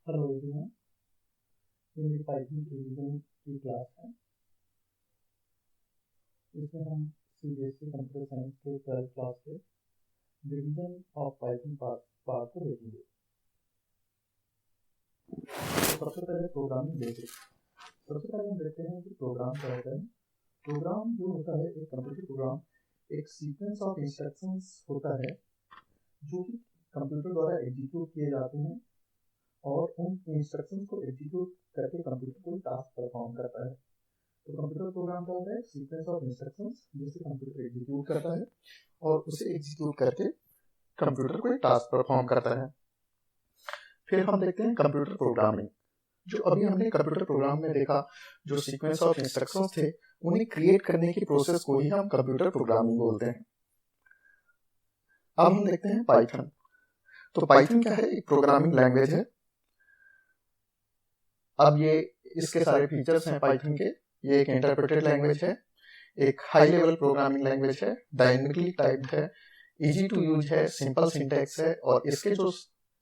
Hello everyone, ये मेरी Python revision की क्लास है। इसमें हम सीबीएसई कंप्यूटर साइंस के 12th क्लास के रिवीजन ऑफ पाइथन पार्ट को देखेंगे। तो सबसे पहले प्रोग्रामिंग बेसिक्स। सबसे पहले हम देखते हैं कि प्रोग्राम क्या होता है। प्रोग्राम जो होता है, एक कंप्यूटर प्रोग्राम एक सीक्वेंस ऑफ इंस्ट्रक्शंस होता है जो कि कंप्यूटर द्वारा एग्जीक्यूट किए जाते हैं और उन इंस्ट्रक्शंस को एग्जीक्यूट करके कंप्यूटर कोई टास्क परफॉर्म करता है। तो कंप्यूटर प्रोग्राम क्या होता है? सीक्वेंस ऑफ इंस्ट्रक्शंस जिसे कंप्यूटर एग्जीक्यूट करता है और उसे एग्जीक्यूट करके कंप्यूटर कोई टास्क परफॉर्म करता है। फिर हम देखते हैं कंप्यूटर प्रोग्रामिंग। जो अभी हमने कंप्यूटर प्रोग्राम में देखा, जो सीक्वेंस ऑफ इंस्ट्रक्शंस थे, उन्हें क्रिएट करने की प्रोसेस को ही हम कंप्यूटर प्रोग्रामिंग बोलते हैं। अब हम देखते हैं पाइथन। तो पाइथन क्या है? एक प्रोग्रामिंग लैंग्वेज है। अब ये इसके सारे फीचर्स हैं पाइथन के। ये एक इंटरप्रेटेड लैंग्वेज है, एक हाई लेवल प्रोग्रामिंग लैंग्वेज है, डायनेमिकली टाइप्ड है, इजी टू यूज है, सिंपल सिंटैक्स है और इसके जो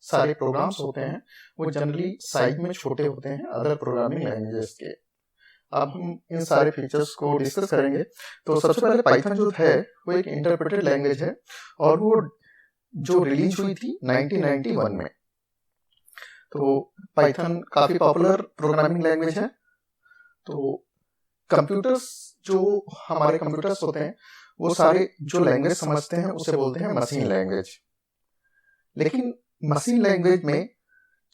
सारे प्रोग्राम्स होते हैं वो जनरली साइज में छोटे होते हैं अदर प्रोग्रामिंग लैंग्वेजेस के। अब हम इन सारे फीचर्स को डिस्कस करेंगे। तो सबसे पहले पाइथन जो है वो एक इंटरप्रेटेड लैंग्वेज है और वो जो रिलीज हुई थी 1991 में। तो पाइथन काफी पॉपुलर प्रोग्रामिंग लैंग्वेज है। तो कंप्यूटर्स, जो हमारे कंप्यूटर्स होते हैं, वो सारे जो लैंग्वेज समझते हैं उसे बोलते हैं मशीन लैंग्वेज। लेकिन मशीन लैंग्वेज में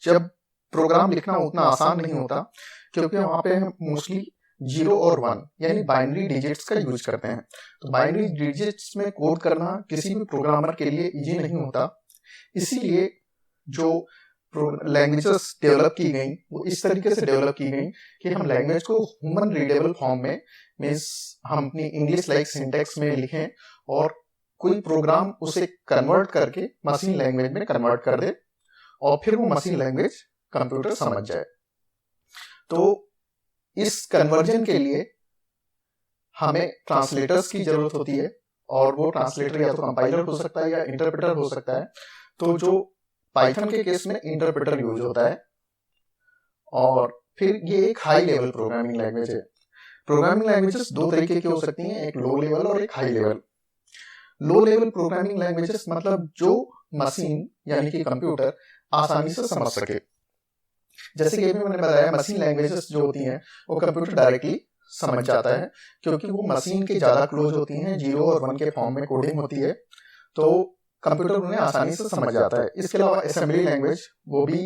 जब प्रोग्राम लिखना उतना आसान नहीं होता, क्योंकि वहां पे हम मोस्टली 0 और 1 यानी बाइनरी डिजिट्स का यूज करते हैं। तो बाइनरी डिजिट्स में कोड करना किसी भी प्रोग्रामर के लिए इजी नहीं होता। इसीलिए जो लैंग्वेजेस डेवलप की गई वो इस तरीके से डेवलप की गई कि हम लैंग्वेज को ह्यूमन रीडेबल फॉर्म में, मीन्स हम अपनी इंग्लिश लाइक सिंटैक्स में लिखें और कोई प्रोग्राम उसे कन्वर्ट करके मशीन लैंग्वेज में कन्वर्ट कर दे और फिर वो मशीन लैंग्वेज कंप्यूटर समझ जाए। तो इस कन्वर्जन के लिए हमें ट्रांसलेटर्स की जरूरत होती है और वो ट्रांसलेटर या तो कंपाइलर हो सकता है या इंटरप्रेटर हो सकता है। तो जो पाइथन के केस में इंटरप्रेटर यूज होता है। और फिर ये एक हाई लेवल प्रोग्रामिंग लैंग्वेज है। प्रोग्रामिंग लैंग्वेजेस दो तरीके की हो सकती हैं, एक लो लेवल और एक high level. Low level programming languages मतलब जो मशीन यानी कि कंप्यूटर आसानी से समझ सके। जैसे कि अभी मैंने बताया, मशीन लैंग्वेजेस जो होती हैं वो कंप्यूटर डायरेक्टली समझ जाता है क्योंकि वो मशीन के ज्यादा क्लोज होती हैं, 0 और 1 के फॉर्म में कोडिंग होती है, तो कंप्यूटर उन्हें आसानी से समझ जाता है। इसके अलावा असेंबली लैंग्वेज, वो भी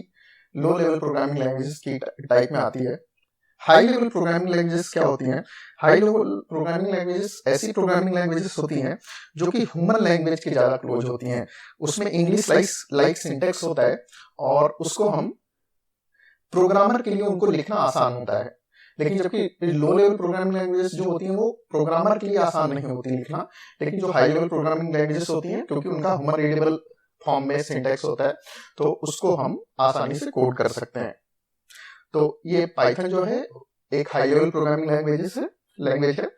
लो लेवल प्रोग्रामिंग लैंग्वेजेस की टाइप में आती है। हाई लेवल प्रोग्रामिंग लैंग्वेजेस क्या होती हैं? हाई लेवल प्रोग्रामिंग लैंग्वेजेस ऐसी प्रोग्रामिंग लैंग्वेजेस होती हैं जो कि ह्यूमन लैंग्वेज के ज्यादा क्लोज होती हैं। उसमें इंग्लिश लाइक सिंटैक्स होता है और उसको हम प्रोग्रामर के लिए उनको लिखना आसान होता है। लेकिन जबकि लो लेवल प्रोग्रामिंग लैंग्वेजेस जो होती हैं वो प्रोग्रामर के लिए आसान नहीं होती लिखना। लेकिन जो हाई लेवल प्रोग्रामिंग लैंग्वेजेस होती हैं, क्योंकि उनका ह्यूमन रीडेबल फॉर्म में सिंटैक्स होता है, तो उसको हम आसानी से कोड कर सकते हैं। तो ये पाइथन जो है एक हाई लेवल प्रोग्रामिंग लैंग्वेज है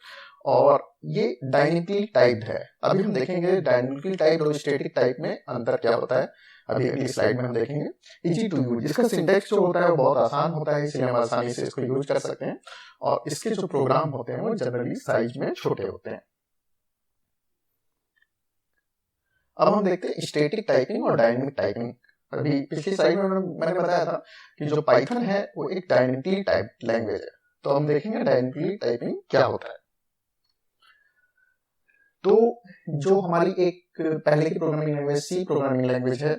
और ये डायनेमिकली टाइप्ड है। अभी हम देखेंगे डायनेमिकली टाइप्ड और स्टैटिक टाइप में अंतर क्या होता है। अभी अगली स्लाइड में हम देखेंगे। इजी टू यूज, इसका सिंटैक्स जो होता है वो बहुत आसान होता है, इसलिए हम आसानी से इसको यूज कर सकते हैं और इसके जो प्रोग्राम होते हैं वो जनरली साइज में छोटे होते हैं। अब हम देखते हैं स्टैटिक टाइपिंग और डायनेमिक टाइपिंग। अभी पिछली स्लाइड में मैंने बताया था कि जो पाइथन है वो एक डायनेमिकली टाइप्ड लैंग्वेज है। तो हम देखेंगे डायनेमिकली टाइपिंग क्या होता है। तो जो हमारी एक पहले की programming language C programming language है,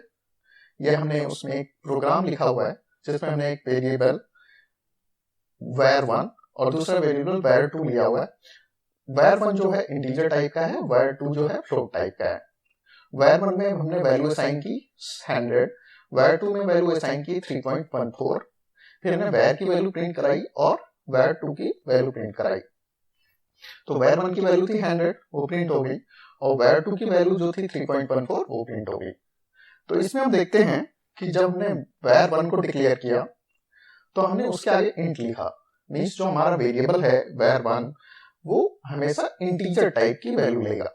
ये हमने उसमें एक प्रोग्राम लिखा हुआ है जिसमें हमने एक वेरिएबल var1 और दूसरा वेरिएबल var2 लिया हुआ है। var1 जो है इंटीजर टाइप का है, var2 जो है फ्लोट टाइप का है। var1 में हमने वैल्यू असाइन की 100, var2 में वैल्यू असाइन की 3.14, फिर हमने var की वैल्यू प्रिंट कराई और var2 की वैल्यू प्रिंट कराई। तो var1 की वैल्यू थी 100, वो प्रिंट हो गई, और var2 की वैल्यू जो थी 3.14 वो प्रिंट हो गई। तो इसमें हम देखते हैं कि जब हमने var1 को डिक्लेयर किया तो हमने उसके आगे इंट लिखा। मींस जो हमारा वेरिएबल है var1 वो हमेशा इंटीजर टाइप की वैल्यू लेगा।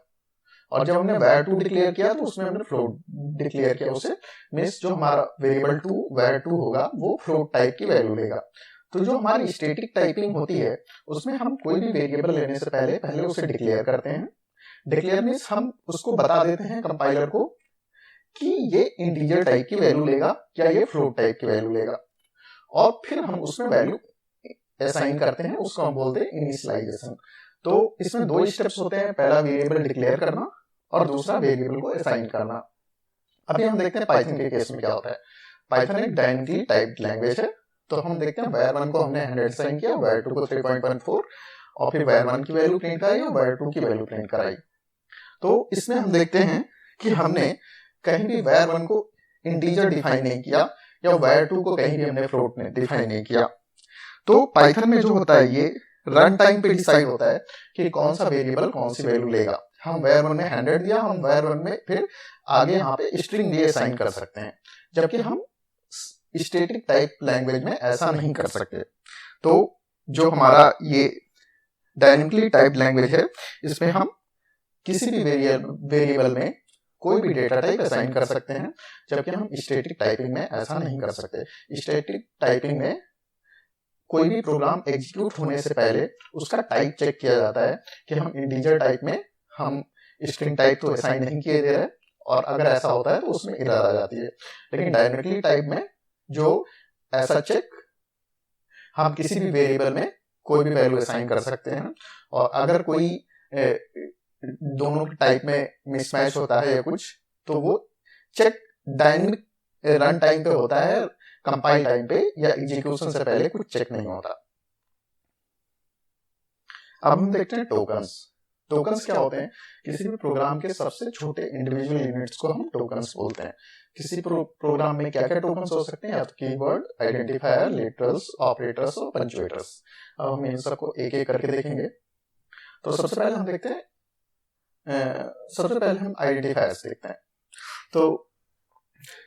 और जब हमने var2 डिक्लेयर किया तो उसमें हमने फ्लोट डिक्लेयर किया उसे, मीन्स जो हमारा वेरिएबल टू var2 होगा वो फ्लोट टाइप की वैल्यू लेगा। तो जो हमारी स्टैटिक टाइपिंग होती है उसमें हम कोई भी वेरिएबल लेने से पहले उसे डिक्लेयर करते हैं। डिक्लेयर मीन्स हम उसको बता देते हैं कंपाइलर को कि ये इंटीजर टाइप की वैल्यू लेगा या ये फ्लोट टाइप की वैल्यू लेगा, और फिर हम उसमें वैल्यू असाइन करते हैं, उसको हम बोलते हैं इनिशियलाइजेशन। तो इसमें दो स्टेप्स होते हैं, पहला वेरिएबल डिक्लेयर करना और दूसरा वेरिएबल को असाइन करना। अभी हम देखते हैं पाइथन के केस में क्या होता है। पाइथन एक डायनेमिकली टाइप्ड लैंग्वेज है, तो हम देखते हैं var1 को हमने 100 असाइन किया, var2 को 3.14 और फिर var1 की वैल्यू प्रिंट कराई और var2 की वैल्यू प्रिंट कराई। तो इसमें हम देखते हैं कि हमने कहीं भी var1 को इंटीजर डिफाइन नहीं किया या var2 को कहीं भी हमने फ्लोट में डिफाइन नहीं किया। तो पाइथन में जो होता है ये रन टाइम पे डिसाइड होता है कि कौन सा वेरिएबल कौन सी वैल्यू लेगा। हम var1 में 100 दिया, हम var1 में फिर आगे यहाँ पे स्ट्रिंग भी असाइन कर सकते हैं, जबकि हम स्टैटिक टाइप लैंग्वेज में ऐसा नहीं कर सकते। तो जो हमारा ये डायनेमिकली टाइप लैंग्वेज है इसमें हम किसी भी वेरिएबल में कोई भी डेटा टाइप असाइन कर सकते हैं, जबकि हम स्टैटिक टाइपिंग में ऐसा नहीं कर सकते। स्टैटिक टाइपिंग में कोई भी प्रोग्राम एग्जीक्यूट होने से पहले उसका टाइप चेक किया जाता है कि हम इंटीजर टाइप में हम स्ट्रिंग टाइप तो असाइन नहीं किए दे रहे, और अगर ऐसा होता है तो उसमें एरर आ जाती है। लेकिन डायनेमिकली टाइप में जो ऐसा चेक हम किसी भी वेरिएबल में कोई भी वैल्यू असाइन कर सकते हैं, और अगर कोई दोनों टाइप में मिसमैच होता है या कुछ, तो वो चेक डायनेमिक रन टाइम पे होता है, कंपाइल टाइम पे या एग्जीक्यूशन से पहले कुछ चेक नहीं होता। अब हम देखते हैं टोकन्स। टोकन्स क्या होते हैं? किसी भी प्रोग्राम के सबसे छोटे इंडिविजुअल यूनिट्स को हम टोकन्स बोलते हैं। किसी प्रोग्राम में क्या क्या टोकन्स हो सकते हैं? या तो कीवर्ड, आइडेंटिफायर, लिटरल्स, ऑपरेटर्स और पंक्चुएटर्स। अब हम इन सबको एक एक करके देखेंगे। तो सबसे पहले हम देखते हैं, सबसे पहले हम आइडेंटिफायर्स देखते हैं। तो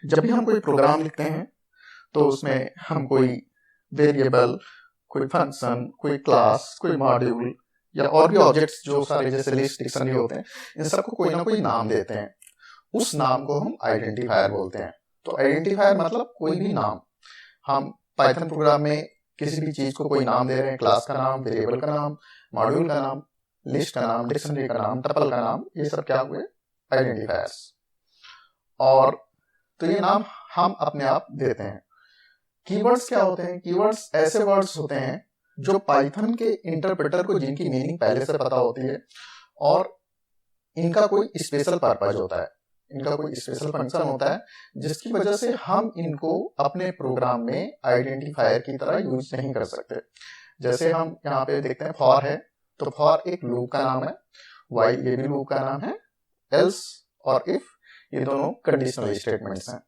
जब भी हम कोई प्रोग्राम लिखते हैं तो उसमें हम कोई वेरिएबल, कोई फंक्शन, कोई क्लास, कोई मॉड्यूल या और भी ऑब्जेक्ट्स जो सारे जैसे लिस्ट, डिक्शनरी होते हैं, इन सबको कोई ना कोई नाम देते हैं। उस नाम को हम आइडेंटिफायर बोलते हैं। तो आइडेंटिफायर मतलब कोई भी नाम। हम पाइथन प्रोग्राम में किसी भी चीज को कोई नाम दे रहे हैं, क्लास का नाम, वेरिएबल का नाम, मॉड्यूल का नाम, लिस्ट का नाम, डिक्शनरी का नाम, टपल का नाम, ये सब क्या हुए? आइडेंटिफायर्स। और तो ये नाम हम अपने आप देते हैं। कीवर्ड्स क्या होते हैं? कीवर्ड्स ऐसे वर्ड्स होते हैं जो पाइथन के इंटरप्रेटर को, जिनकी मीनिंग पहले से पता होती है और इनका कोई स्पेशल पर्पज होता है, इनका कोई स्पेशल फंक्शन होता है, जिसकी वजह से हम इनको अपने प्रोग्राम में आइडेंटिफायर की तरह यूज नहीं कर सकते। जैसे हम यहाँ पे देखते हैं फॉर है, तो फॉर एक लूप का नाम है, व्हाइल ये भी लूप का नाम है, एल्स और इफ ये दोनों कंडीशनल स्टेटमेंट्स हैं।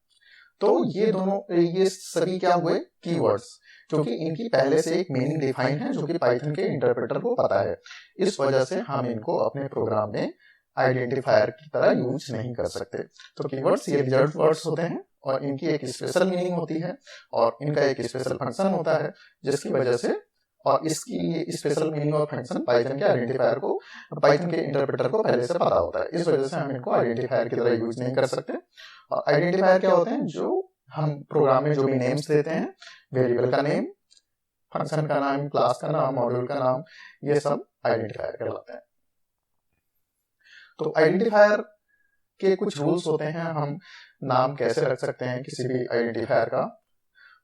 तो ये सभी क्या हुए? कीवर्ड्स, क्योंकि इनकी पहले से एक मीनिंग डिफाइन है जो कि पाइथन के इंटरप्रेटर को पता है। इस वजह से हम इनको अपने प्रोग्राम में आइडेंटिफायर की तरह यूज नहीं कर सकते। तो कीवर्ड्स ये रिजर्व वर्ड्स होते हैं और इनकी एक स्पेशल मीनिंग होती है और इनका एक स्पेशल फंक्शन होता है, जिसकी वजह से, और इसकी स्पेशल मीनिंग और फंक्शन पाइथन के आइडेंटिफायर को, पाइथन के इंटरप्रेटर को पहले से पता होता है। इस वजह से हम इनको आइडेंटिफायर की तरह यूज नहीं कर सकते। और आइडेंटिफायर क्या होते हैं? जो हम प्रोग्राम में जो भी नेम्स देते हैं, वेरिएबल का नेम, फंक्शन का नाम, क्लास का नाम, मॉड्यूल का नाम, ये सब आइडेंटिफायर कहलाते हैं। तो आइडेंटिफायर के कुछ रूल्स होते हैं, हम नाम कैसे रख सकते हैं किसी भी आइडेंटिफायर का।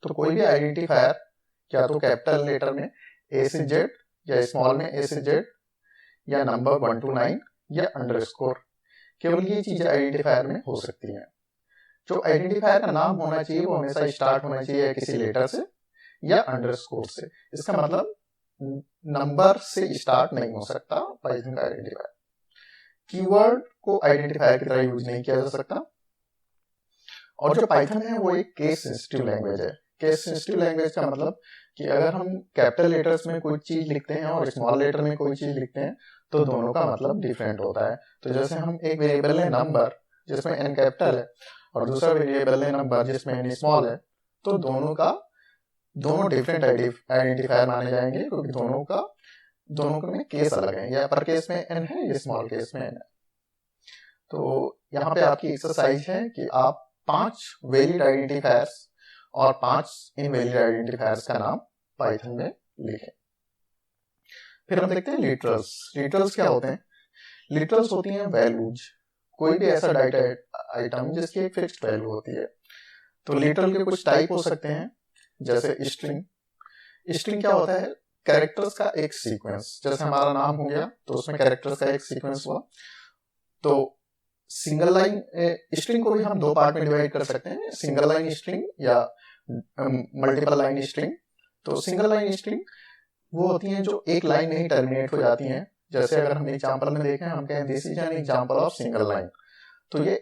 तो कोई भी आइडेंटिफायर या तो कैपिटल लेटर में A से Z या स्मॉल में A से Z या नंबर 1 to 9 या अंडरस्कोर, केवल ये चीजें आइडेंटिफायर में हो सकती हैं। जो आइडेंटिफायर का नाम होना चाहिए वो हमेशा स्टार्ट होना चाहिए किसी लेटर से या अंडरस्कोर से। इसका मतलब नंबर से स्टार्ट नहीं हो सकता पाइथन का आइडेंटिफायर। कीवर्ड को आइडेंटिफायर की तरह यूज नहीं किया जा सकता। और जो पाइथन है वो एक केस सेंसिटिव लैंग्वेज है। केस सेंसिटिव लैंग्वेज का मतलब कि अगर हम कैपिटल लेटर्स में कोई चीज लिखते हैं और स्मॉल लेटर में कोई चीज लिखते हैं तो दोनों का मतलब डिफरेंट होता है। तो जैसे हम एक वेरिएबल है नंबर जिसमें n कैपिटल है और दूसरा वेरिएबल है नंबर जिसमें n स्मॉल है, तो दोनों डिफरेंट आइडेंटिफायर माने जाएंगे, क्योंकि दोनों में केस अलग है। या अपर केस में n है या स्मॉल केस में n है। तो यहाँ पे आपकी एक्सरसाइज है कि आप 5 वैलिड आइडेंटिफायर्स और 5 इनवैलिड आइडेंटिफायर्स का नाम पाइथन में लिखें। फिर हम देखते हैं लिटरल्स। लिटरल्स क्या होते हैं? लिटरल्स होती हैं वैल्यूज, कोई भी ऐसा डाटा आइटम जिसकी एक फिक्स्ड वैल्यू होती है। तो लिटरल के कुछ टाइप हो सकते हैं, जैसे स्ट्रिंग। स्ट्रिंग क्या होता है? कैरेक्टर्स का एक सीक्वेंस। जैसे हमारा नाम हो गया तो उसमें कैरेक्टर्स का एक सीक्वेंस हुआ। तो सिंगल लाइन स्ट्रिंग को भी हम 2 पार्ट में डिवाइड कर सकते हैं, सिंगल लाइन स्ट्रिंग या मल्टीपल लाइन स्ट्रिंग। तो सिंगल लाइन स्ट्रिंग वो होती हैं जो एक लाइन में ही टर्मिनेट हो जाती हैं। जैसे अगर हम एग्जांपल में देखें, हम कहें this is an example of single line. तो ये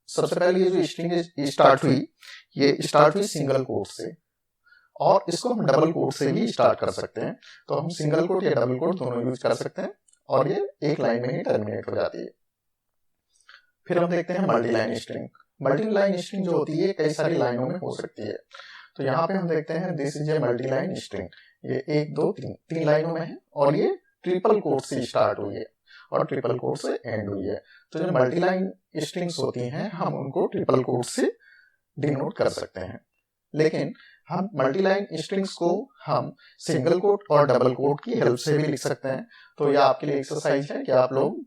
सबसे पहले ये जो स्ट्रिंग स्टार्ट हुई, ये स्टार्ट हुई सिंगल कोट से, और इसको हम डबल कोट से भी स्टार्ट कर सकते हैं। तो हम सिंगल कोट या डबल कोट दोनों यूज कर सकते हैं, और ये एक लाइन में ही टर्मिनेट हो जाती है। फिर हम देखते हैं multi line string. Multi line string जो होती है कई सारी लाइनों में हो सकती है। तो यहाँ पे हम देखते हैं this is a multi line string. ये 1 2 3 लाइनों में है, और ये ट्रिपल कोट से स्टार्ट हुई है और ट्रिपल कोट से एंड हुई है। तो जो मल्टी लाइन स्ट्रिंग्स होती हैं हम उनको ट्रिपल कोट से डिनोट कर सकते हैं। लेकिन हम मल्टी लाइन स्ट्रिंग्स को हम सिंगल कोट और डबल कोट की हेल्प से भी लिख सकते हैं। तो यह आपके लिए एक्सरसाइज है कि आप लोग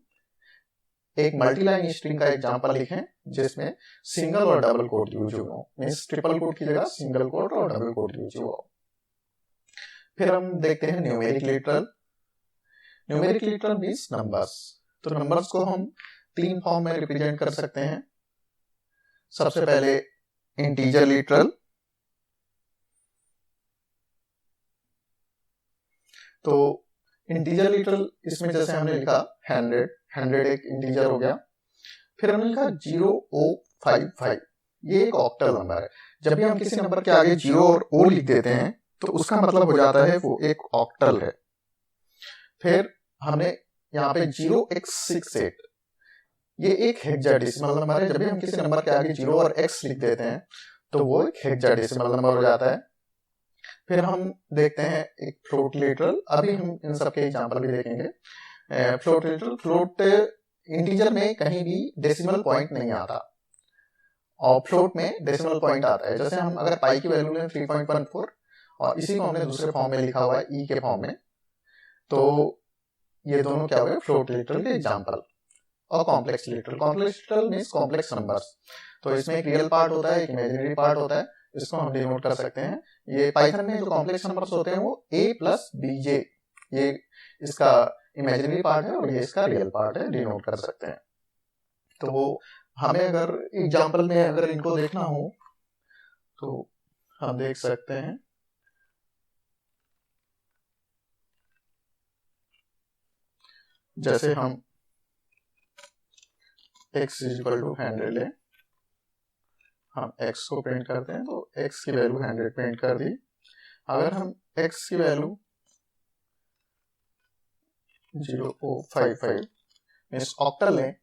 एक मल्टी लाइन स्ट्रिंग का एग्जांपल लिखें जिसमें सिंगल और डबल कोट यूज हो, मींस ट्रिपल कोट की जगह सिंगल कोट और डबल कोट यूज हो। फिर हम देखते हैं numeric literal. Numeric literal means numbers. तो नंबर्स को हम 3 फॉर्म में रिप्रेजेंट कर सकते हैं। सबसे पहले इंटीजर लिटरल। तो इंटीजर लिटरल, इसमें जैसे हमने लिखा 100 एक इंटीजर हो गया। फिर हमने लिखा 0055, ये एक ऑक्टल नंबर है। जब भी हम किसी नंबर के आगे 0 और O लिख देते हैं तो उसका मतलब हो जाता है वो एक ऑक्टल है। फिर हमने यहाँ पे 0x68, ये एक हेक्साडेसिमल नंबर है। जब भी हम किसी नंबर के आगे 0 और x लिख देते हैं तो वो एक हेक्साडेसिमल नंबर हो जाता है। फिर हम देखते हैं एक फ्लोट लिटरल। अभी हम इन सब के एग्जांपल भी देखेंगे। फ्लोट लिटरल, फ्लोट इंटीजर में कहीं भी डेसिमल पॉइंट नहीं आता और फ्लोट में डेसिमल पॉइंट आता है। जैसे हम अगर पाई की वैल्यू लें 3.14 और इसी को हमने दूसरे फॉर्म में लिखा हुआ है ई के फॉर्म में, तो ये दोनों क्या हुए? फ्लोट लिटरल के एग्जांपल। और complex literal, complex literal means complex numbers. तो इसमें एक रियल पार्ट होता है, एक इमेजिनरी पार्ट होता है, इसको हम डिनोट कर सकते हैं। ये पाइथन में जो कॉम्प्लेक्स नंबर्स होते हैं वो a प्लस bj, ये इसका इमेजिनरी पार्ट है और ये इसका रियल पार्ट है, डिनोट कर सकते हैं। तो वो हमें अगर एग्जांपल में अगर इनको देखना हो तो हम देख सकते हैं। जैसे हम x इक्वल टू 100 ले, हम x को प्रिंट करते हैं तो x की वैल्यू 100 प्रिंट कर दी। अगर हम x की वैल्यू 0055 मींस ऑक्टल लें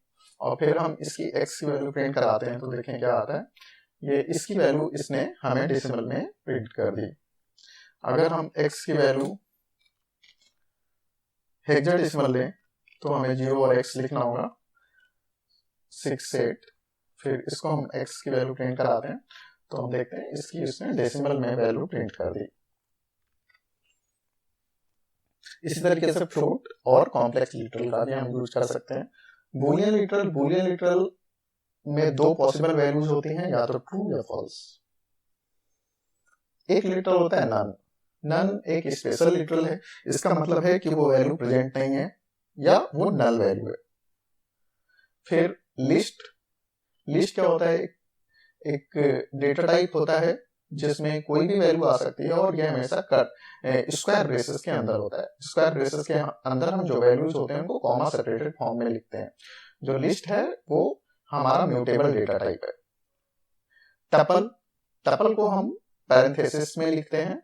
और फिर हम इसकी x की वैल्यू प्रिंट कराते हैं तो देखें क्या आता है। ये इसकी वैल्यू इसने हमें डेसिमल में प्रिंट कर दी। अगर हम x की वैल्यू हेक्साडेसिमल लें तो हमें 0 और x लिखना होगा 68। फिर इसको हम x की वैल्यू प्रिंट कराते हैं तो हम देखते हैं इसकी इसने डेसिमल में वैल्यू प्रिंट कर दी। इसी तरीके से फ्लोट और कॉम्प्लेक्स लिटरल का भी हम यूज कर सकते हैं। बूलियन लिटरल, बूलियन लिटरल में 2 पॉसिबल वैल्यूज होती हैं, या तो ट्रू या फॉल्स। एक लिटरल होता है नन। नन एक स्पेशल लिटरल है, इसका मतलब है कि वो वैल्यू प्रेजेंट नहीं है या वो नल वैल्यू है। फिर लिस्ट, लिस्ट क्या होता है? एक डेटा टाइप होता है जिसमें कोई भी वैल्यू आ सकती है और यह हमेशा स्क्वायर ब्रेसेस के अंदर होता है। स्क्वायर ब्रेसेस के अंदर हम जो वैल्यूज होते हैं उनको कॉमा सेपरेटेड फॉर्म में लिखते हैं। जो लिस्ट है वो हमारा म्यूटेबल डेटा टाइप है। टपल, टपल को हम पैरेंथेसिस में लिखते हैं।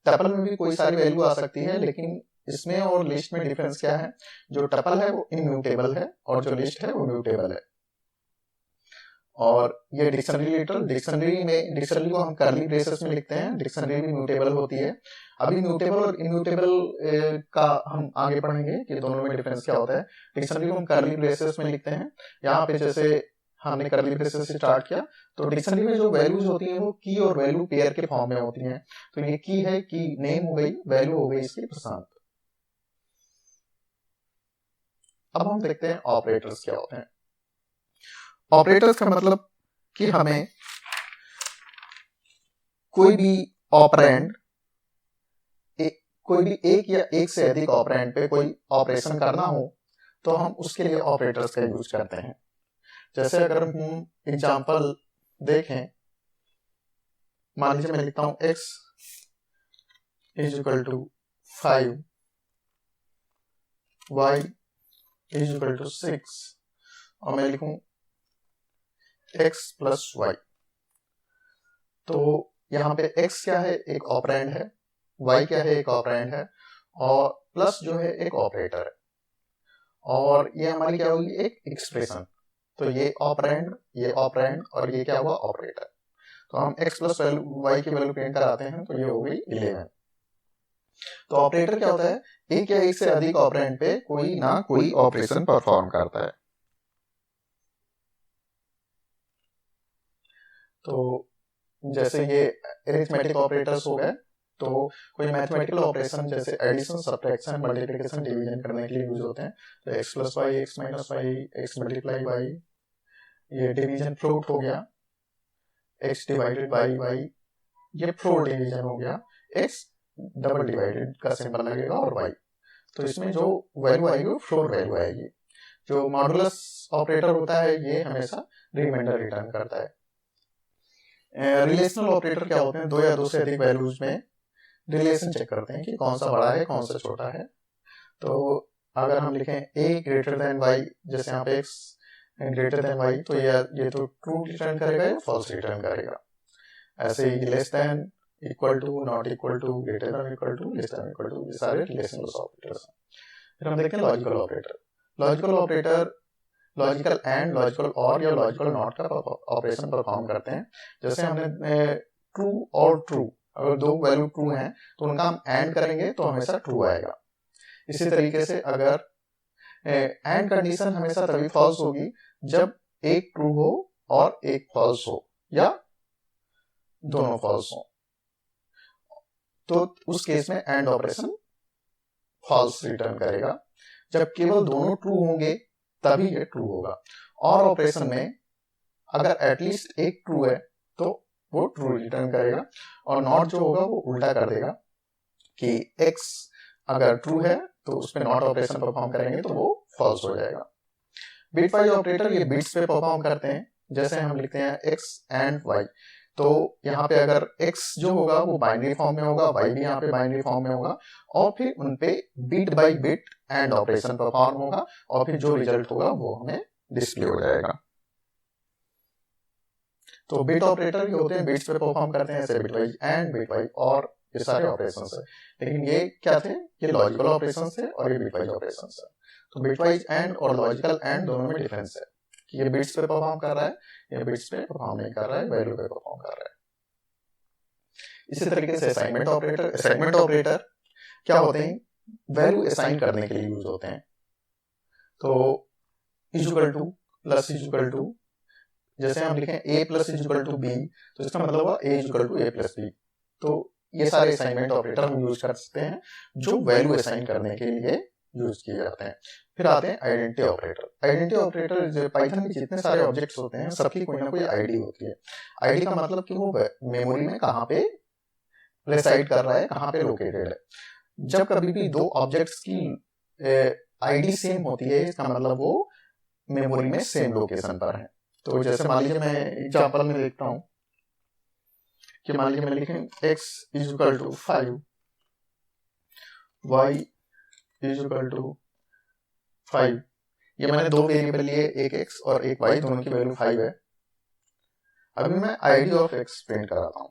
टपल में भी कोई सारी वैल्यू आ सकती है, लेकिन इसमें और लिस्ट में डिफरेंस क्या है? जो टपल है वो इम्यूटेबल है और जो लिस्ट है वो म्यूटेबल है। और ये डिक्शनरी लिटरल, डिक्शनरी को हम करली ब्रेसेस में लिखते हैं, डिक्शनरी भी म्यूटेबल होती है। अभी म्यूटेबल और इम्यूटेबल का हम आगे पढ़ेंगे कि दोनों में डिफरेंस क्या होता है। डिक्शनरी को हम करली ब्रेसेस में लिखते हैं। यहाँ पे जैसे हमने करली ब्रेसेस से स्टार्ट किया, तो डिक्शनरी में जो वैल्यूज होती हैं वो की और वैल्यू पेयर के फॉर्म में होती हैं। तो ये की है कि नेम हो गई, वैल्यू हो गई इसकी प्रशांत। अब हम देखते हैं ऑपरेटर्स क्या होते हैं। ऑपरेटर्स का मतलब कि हमें कोई भी ऑपरेंड, कोई भी एक या एक से अधिक ऑपरेंड पे कोई ऑपरेशन करना हो तो हम उसके लिए ऑपरेटर्स का यूज करते हैं। जैसे अगर हम एग्जांपल देखें, मान लीजिए मैं लिखता हूं x is equal to 5, y is equal to 6 और मैं लिखूं x प्लस y। तो यहाँ पे x क्या है, एक ऑपरेंड है, y क्या है, एक ऑपरेंड है, और प्लस जो है एक ऑपरेटर है, और ये हमारी क्या होगी, एक एक्सप्रेशन। तो ये ऑपरेंड और ये क्या हुआ, ऑपरेटर। तो हम x प्लस y की वैल्यू प्रिंट कराते हैं, तो ये हो गई 11। तो ऑपरेटर क्या होता है, एक या एक से अधिक ऑपरेंड पे कोई ना कोई ऑपरेशन परफॉर्म करता है। तो जैसे ये अरिथमेटिक ऑपरेटर्स हो गए, तो कोई मैथमेटिकल ऑपरेशन जैसे एडिशन, सब्ट्रैक्शन, मल्टीप्लिकेशन, डिवीजन करने के लिए यूज होते हैं। तो x plus y, x minus y, x multiply y, ये डिवीजन फ्रूट हो गया, x डिवाइडेड बाई वाई, ये फ्रूट डिवीजन हो गया, x डबल डिवाइडेड का सिंबल लगेगा और y। तो इसमें जो वैल्यू आएगी वो फ्लोर वैल्यू आएगी। जो मॉडुलस ऑपरेटर होता है ये हमेशा रिमाइंडर रिटर्न करता है। रिलेशनल ऑपरेटर क्या होते हैं, दो या दो से अधिक वैल्यूज में रिलेशन चेक करते हैं कि कौन सा बड़ा है कौन सा छोटा है। तो अगर हम लिखें a ग्रेटर देन y, जैसे यहाँ पे x ग्रेटर देन y, तो ये तो ट्रू रिटर्न करेगा या फॉल्स रिटर्न करेगा। ऐसे ही less than, equal to, not equal to, greater than equal to, less than equal to, ये सारे रिलेशनल ऑपरेटर्स हैं। फिर हम देखते हैं logical operator. Logical operator logical and, logical or या लॉजिकल नॉट का ऑपरेशन परफॉर्म करते हैं। जैसे हमने ट्रू और ट्रू, अगर दो वैल्यू ट्रू हैं तो उनका हम एंड करेंगे तो हमेशा ट्रू आएगा। इसी तरीके से अगर एंड कंडीशन हमेशा तभी फॉल्स होगी जब एक ट्रू हो और एक फॉल्स हो, या दोनों फॉल्स हो, तो उस केस में एंड ऑपरेशन फॉल्स रिटर्न करेगा। जब केवल दोनों ट्रू होंगे तभी ये ट्रू होगा। और ऑपरेशन में अगर एटलीस्ट एक ट्रू है तो वो ट्रू रिटर्न करेगा, और नॉट जो होगा वो उल्टा कर देगा कि x अगर ट्रू है तो उस पर नॉट ऑपरेशन परफॉर्म करेंगे तो वो फॉल्स हो जाएगा। बिट वाइज ऑपरेटर ये बिट्स पे परफॉर्म करते हैं। जैसे हम लिखते हैं x एंड y, तो यहाँ पे अगर x जो होगा वो बाइनरी फॉर्म में होगा, y भी यहाँ पे बाइनरी फॉर्म में होगा, और फिर उनपे bit by bit and operation perform होगा, और फिर जो रिजल्ट होगा वो हमें डिस्प्ले हो जाएगा। तो बिट ऑपरेटर भी होते हैं, बिट्स पे परफॉर्म करते हैं, ऐसे bit wise and, bit wise और, ये सारे ऑपरेशंस है। लेकिन ये क्या थे, ये लॉजिकल ऑपरेशंस थे और ये बिट वाइज ऑपरेशंस है। तो बिट वाइज एंड और लॉजिकल एंड दोनों में डिफरेंस है कि ये बिट्स पे परफॉर्म कर रहा है, ये बिट्स पे परफॉर्म नहीं कर रहा है, वैल्यू पे परफॉर्म कर रहा है। इसी तरीके से असाइनमेंट ऑपरेटर क्या होते हैं, वैल्यू असाइन करने के लिए यूज होते हैं। तो equal to, plus equal to, जैसे हम लिखें a plus equal to b, तो इसका मतलब हुआ a equal to a plus b। तो ये सारे असाइनमेंट ऑपरेटर हम यूज कर सकते हैं जो वैल्यू असाइन करने के लिए यूज किए जाते हैं। फिर आते हैं identity operator. Identity operator Python में जितने सारे ऑब्जेक्ट्स होते हैं सबकी कोई ना कोई आईडी होती है। आईडी का मतलब कि वो मेमोरी में कहाँ पे रेसाइड कर रहा है, कहाँ पे लोकेटेड है। जब कभी भी दो ऑब्जेक्ट्स की आईडी सेम होती है, इसका मतलब वो मेमोरी में सेम लोकेशन पर है। तो जैसे मान लीजिए मैं एग्जांपल में देखता हूं कि मान लीजिए मैं लिखें x is equal to 5, y is equal to 5। ये मैंने दो वेरिएबल लिए, एक x और एक y, दोनों की वैल्यू 5 है। अभी मैं आईडी ऑफ x प्रिंट कराता हूं।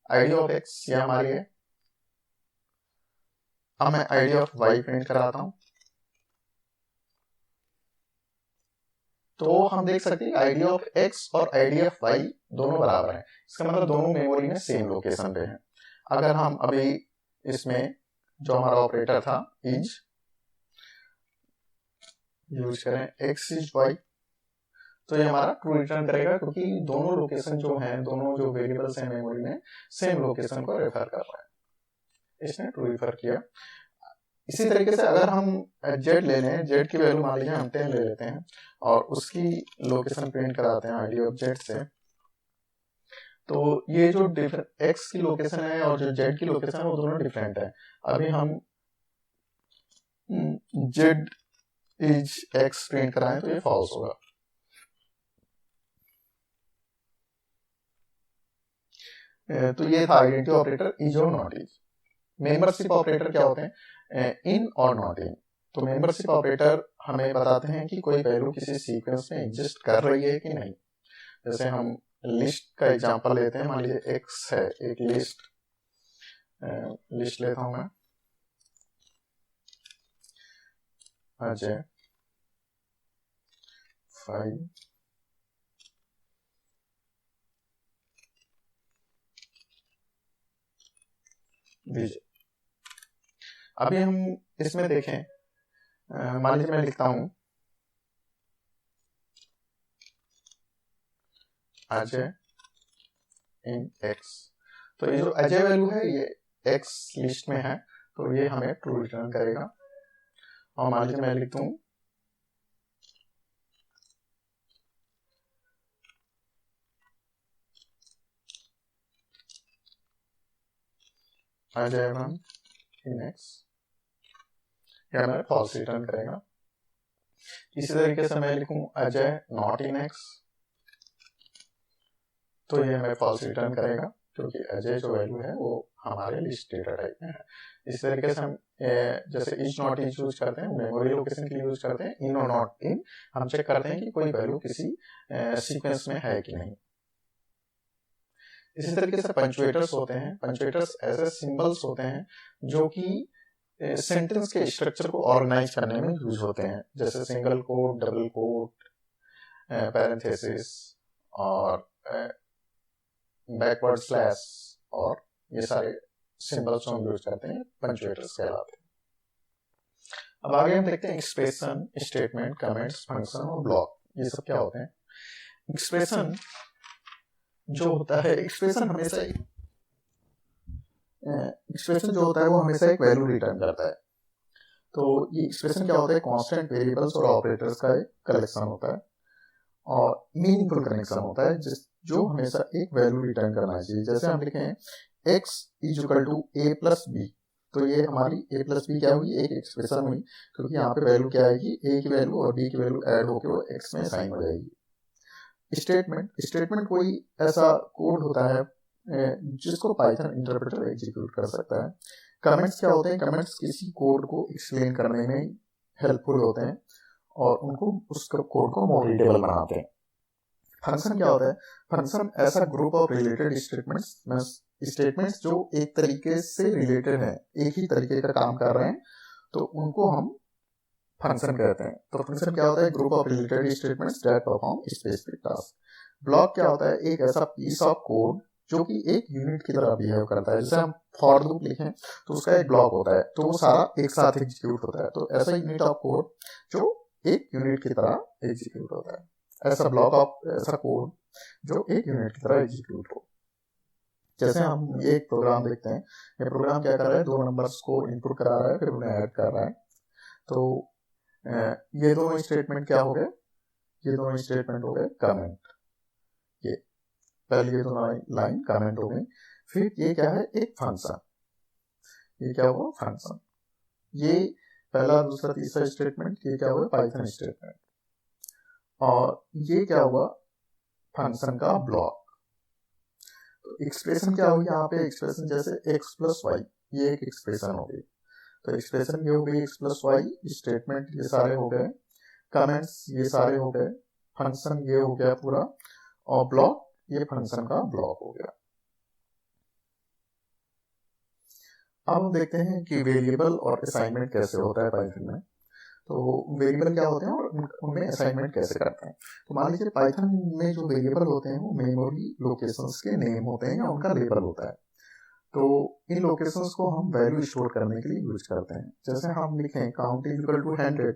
आईडी ऑफ x ये हमारी है। अब मैं आईडी ऑफ y प्रिंट कराता हूं। तो हम देख सकते हैं आईडी ऑफ एक्स और आईडी ऑफ वाई दोनों बराबर हैं। इसका मतलब दोनों मेमोरी में सेम लोकेशन पे हैं। अगर हम अभी इसमें जो हमारा ऑपरेटर था इज यूज करें एक्स इज वाई, तो ये हमारा ट्रू रिटर्न करेगा, क्योंकि दोनों लोकेशन जो हैं, दोनों जो वेरिएबल्स हैं मेमोरी में सेम लोकेशन को रेफर कर रहा है। इसने ट्रू रेफर किया। इसी तरीके से अगर हम जेड ले लें, जेड की वैल्यू मान लीजिए हम 10 ले लेते हैं और उसकी लोकेशन प्रिंट कराते हैं आईडी ऑफ जेड से, तो ये जो एक्स की लोकेशन है और जो जेड की लोकेशन है वो दोनों डिफरेंट है। अभी हम जेड इज एक्स प्रिंट कराएं तो ये फॉल्स होगा। तो ये था आइडेंटिटी ऑपरेटर इज और नॉट इज। मेंबरशिप ऑपरेटर क्या होते हैं? इन और नॉट इन। तो मेंबरशिप ऑपरेटर हमें बताते हैं कि कोई वैल्यू किसी सीक्वेंस में एग्जिस्ट कर रही है कि नहीं। जैसे हम लिस्ट का एग्जांपल लेते हैं, मान लीजिए एक्स है एक लिस्ट लेता हूं मैं, अजय 5 विजय। अभी हम इसमें देखें, मान लीजिए मैं लिखता हूं अजय इन एक्स, तो ये जो अजय वैल्यू है ये एक्स लिस्ट में है, तो ये हमें ट्रू रिटर्न करेगा। और मान लीजिए मैं लिख दूं अजय इन एक्स, ये हमें फॉल्स रिटर्न करेगा। इसी तरीके से मैं लिखूं अजय नॉट इन एक्स, तो ये हमें फॉल्स रिटर्न करेगा, क्योंकि अजय जो वैल्यू है वो हमारे लिस्ट डेटा टाइप में है। इस तरीके से हम जैसे इज नॉट इज यूज करते हैं, मेमोरी लोकेशन के लिए यूज करते हैं। इन और नॉट इन हम चेक करते हैं कि कोई वैल्यू किसी सीक्वेंस में है कि नहीं। इसी तरीके से पंचुएटर्स होते हैं। पंचुएटर्स ऐसे सिंबल्स होते हैं जो कि सेंटेंस के स्ट्रक्चर को ऑर्गेनाइज करने में यूज होते हैं, जैसे single quote, double quote, parenthesis और बैकवर्ड स्लैश, और ये सारे सिंबल्स हम यूज करते हैं, पंचुएटर्स कहलाते हैं। अब आगे हम देखते हैं एक्सप्रेशन, स्टेटमेंट, कमेंट्स, फंक्शन और ब्लॉक, ये सब क्या होते हैं। एक्सप्रेशन जो होता है, एक्सप्रेशन जो होता है वो हमेशा एक वैल्यू रिटर्न करता है। तो ये एक्सप्रेशन क्या होता है? कांस्टेंट वेरिएबल्स और ऑपरेटर्स का एक कलेक्शन होता है और मीनिंगफुल कनेक्शन होता है जो हमेशा एक वैल्यू रिटर्न करना चाहिए। जैसे हम लिखें x is equal to a plus b, तो ये हमारी a प्लस बी क्या हुई? एक एक्सप्रेशन हुई, क्योंकि यहाँ पे वैल्यू क्या आएगी? a की वैल्यू और b की वैल्यू ऐड होकर वो x में साइन हो जाएगी। स्टेटमेंट कोई ऐसा कोड होता है जिसको पाइथन इंटरप्रेटर एग्जीक्यूट कर सकता है। कमेंट्स क्या होते हैं? कमेंट्स किसी कोड को एक्सप्लेन करने में हेल्पफुल होते हैं और उनको उस कोड को मोर रीडेबल बनाते हैं। फंक्शन क्या होता है? फंक्शन ऐसा ग्रुप ऑफ रिलेटेड स्टेटमेंट्स जो एक तरीके से रिलेटेड है, एक ही तरीके का काम कर रहे हैं, तो उनको हम फंक्शन कहते हैं। तो फंक्शन क्या होता है? Group of related statements that perform specific task. Block क्या होता है? एक ऐसा पीस ऑफ कोड जो कि एक यूनिट की तरह बिहेव करता है। जैसे हम फॉर लूप लिखें तो उसका एक ब्लॉक होता है, तो वो सारा एक साथ एग्जीक्यूट होता है। तो ऐसा यूनिट ऑफ कोड जो एक यूनिट की तरह एग्जीक्यूट होता है, ऐसा ब्लॉक ऑफ ऐसा कोड जो एक यूनिट की तरह एग्जीक्यूट हो। जैसे हम ये एक प्रोग्राम देखते हैं, ये प्रोग्राम क्या कर रहा है? दो नंबर्स को इनपुट करा रहा है, फिर उन्हें ऐड कर रहा है। तो ये दोनों स्टेटमेंट क्या हो गए? ये दोनों स्टेटमेंट हो गए कमेंट। ये पहले ये दोनों लाइन कमेंट हो गई। फिर ये क्या है? एक फंक्शन। ये क्या हुआ? फंक्शन। ये पहला, दूसरा, तीसरा स्टेटमेंट, ये क्या हुआ? Python statement. और ये क्या हुआ? फंक्शन का ब्लॉक। तो एक्सप्रेशन क्या हुई यहाँ पे? एक्सप्रेशन जैसे x प्लस वाई, ये एक एक्सप्रेशन हो गई। तो एक्सप्रेशन ये हो गई x प्लस वाई, स्टेटमेंट ये सारे हो गए, कमेंट्स ये सारे हो गए, फंक्शन ये हो गया पूरा, और ब्लॉक ये फंक्शन का ब्लॉक हो गया। अब हम देखते हैं कि वेरिएबल और असाइनमेंट कैसे होता है पाइथन में। तो वेरिएबल क्या होते हैं और उनमें असाइनमेंट कैसे करते हैं। तो मान लीजिए पाइथन में जो वेरिएबल होते हैं वो मेमोरी लोकेशंस के नेम होते हैं या उनका लेबल होता है। तो इन लोकेशंस को हम वैल्यू स्टोर करने के लिए यूज करते हैं। जैसे हम लिखें काउंट इज इक्वल टू 100,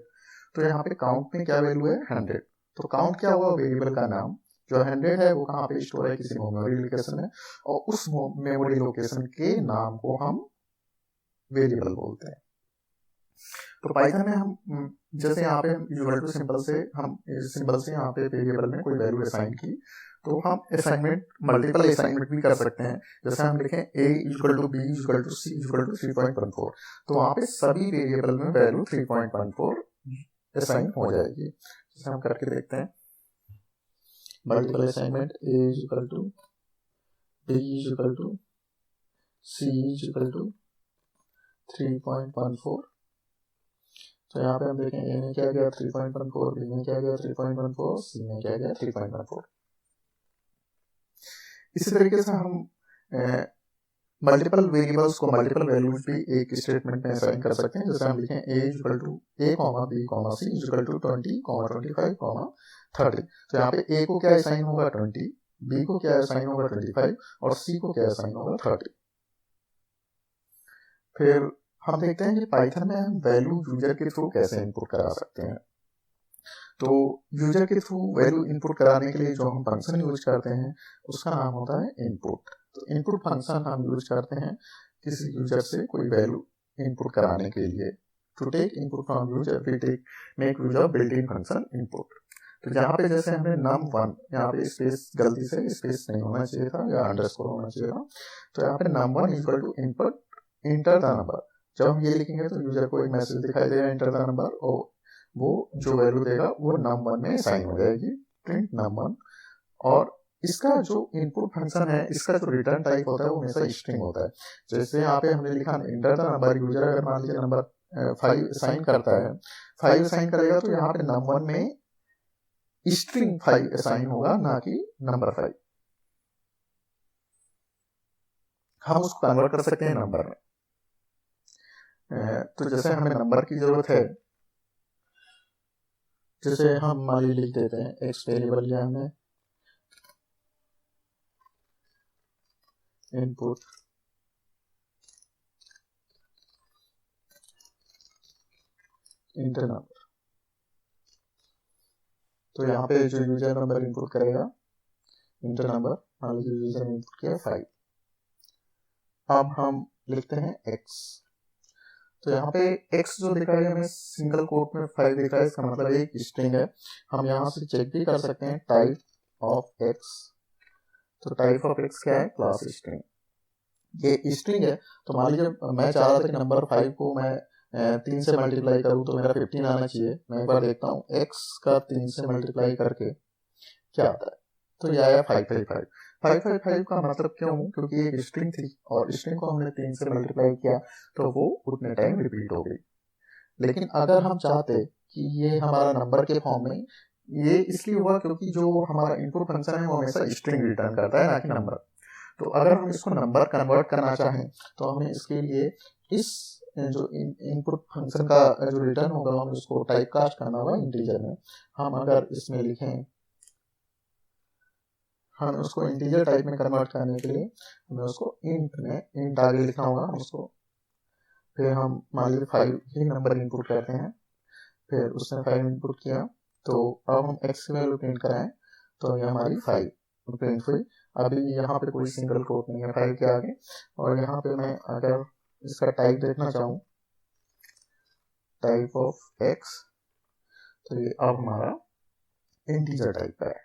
तो यहाँ पे काउंट में क्या वैल्यू है 100। तो काउंट क्या हुआ, वेरिएबल का नाम। जो 100 है वो कहाँ पे स्टोर है, किसी मेमोरी लोकेशन में, और उस मेमोरी लोकेशन के नाम को हम वेरिएबल बोलते हैं। तो पाइथन में हम जैसे यहाँ पे इक्वल टू सिंबल से यहाँ पे वेरिएबल में कोई वैल्यू असाइन की, तो हम असाइनमेंट मल्टीपल असाइनमेंट भी कर सकते हैं। जैसे हम लिखें a equal to b equal to c equal to 3.14, तो वहाँ पे सभी वेरिएबल में वैल्यू 3.14 असाइन हो जाएगी। जैसे हम करके देखते हैं, multiple assignment a equal to b equal to c equal to 3.14। तो यहाँ पे हम देखें a में क्या गया 3.14, b में क्या गया 3.14, c में क्या गया 3.14। इसी तरीके से हम मल्टीपल वेरिएबल्स को मल्टीपल वैल्यूज भी एक स्टेटमेंट में असाइन कर सकते हैं। जैसे हम लिखें a equal to a comma b comma c equal to 20 comma 25 comma 30। तो यहाँ पे a को क्या असाइन होगा 20, b को क्या असाइन होगा 25 और c को क्या असाइन होगा 30। फिर हम देखते हैं कि पाइथन में हम वैल्यू यूजर के थ्रू कैसे इनपुट करा सकते हैं। तो यूजर के थ्रू वैल्यू इनपुट कराने के लिए जो हम फंक्शन यूज करते हैं उसका नाम होता है इनपुट। तो इनपुट फंक्शन हम यूज करते हैं किसी यूजर से कोई वैल्यू इनपुट कराने के लिए। To take input from user we take make use of built in function input. तो यहाँ पे जैसे हमने num1, यहाँ पे स्पेस गलती से स्पेस नहीं होना चाहिए था या अंडरस्कोर होना चाहिए था। तो यहाँ पे num1 equal to input enter the number. जब हम ये लिखेंगे तो यूजर को एक मैसेज दिखाई देगा इंटर द नंबर, और वो जो वैल्यू देगा वो num1 में साइन हो जाएगी, प्रिंट num1। और इसका जो इनपुट फंक्शन है इसका जो रिटर्न टाइप होता है वो हमेशा स्ट्रिंग होता है। जैसे यहाँ पे हमने लिखा इंटर द नंबर, यूजर अगर मान लीजिए नंबर 5 साइन करता है, 5 साइन करेगा तो यहाँ पे num1 में स्ट्रिंग 5 साइन होगा, ना कि नंबर 5। हम उसको कन्वर्ट कर सकते हैं नंबर में। तो जैसे हमें नंबर की जरूरत है, जैसे हम मान लीजिए लिख देते हैं एक्स वेरिएबल लिया हमने, इनपुट इंटर नंबर। तो यहाँ पे जो यूजर नंबर इनपुट करेगा इंटर नंबर, मान लीजिए यूजर ने इनपुट किया 5। अब हम लिखते हैं x। तो यहाँ पे x जो दिख रहा है हमें सिंगल कोट में 5 दिख रहा है, इसका मतलब एक स्ट्रिंग है। हम यहाँ से चेक भी कर सकते हैं टाइप ऑफ x। तो टाइप ऑफ x क्या है, क्लास स्ट्रिंग। ये स्ट्रिंग है। तो मान लीजिए मैं चाह रहा था कि नंबर 5 को मैं 3 से मल्टीप्लाई करूँ तो मेरा 15 आना चाहिए। मैं एक बार देखता हूँ x का 3 से मल्टीप्लाई करके क्या आता है। तो ये आया 555। 555 का मतलब क्यों, क्योंकि एक स्ट्रिंग थी और स्ट्रिंग को हमने 3 से मल्टीप्लाई किया तो वो उतने टाइम रिपीट हो गई। लेकिन अगर हम चाहते कि ये हमारा नंबर के फॉर्म में, ये इसलिए हुआ क्योंकि जो हमारा इनपुट फंक्शन है वो हमेशा स्ट्रिंग रिटर्न करता है, ना कि नंबर। तो अगर हम इसको नंबर कन्वर्ट करना चाहें तो हमें इसके लिए इस जो इनपुट फंक्शन का जो रिटर्न होगा हमें उसको टाइप कास्ट करना होगा इंटीजर में। हम अगर इसमें लिखें, हमें उसको इंटीजर टाइप में कन्वर्ट करने के लिए हमें उसको इंट में इंट आगे लिखना होगा हम उसको। फिर हम मान लीजिए 5 ही नंबर इनपुट करते हैं, फिर उसने 5 इनपुट किया, तो अब हम x की वैल्यू प्रिंट कराएं तो ये हमारी 5 प्रिंट हुई। अभी यहाँ पे कोई सिंगल कोट नहीं है 5 के आगे। और यहाँ पे मैं अगर इसका टाइप देखना चाहूँ, टाइप ऑफ x, तो ये अब हमारा इंटीजर टाइप का है।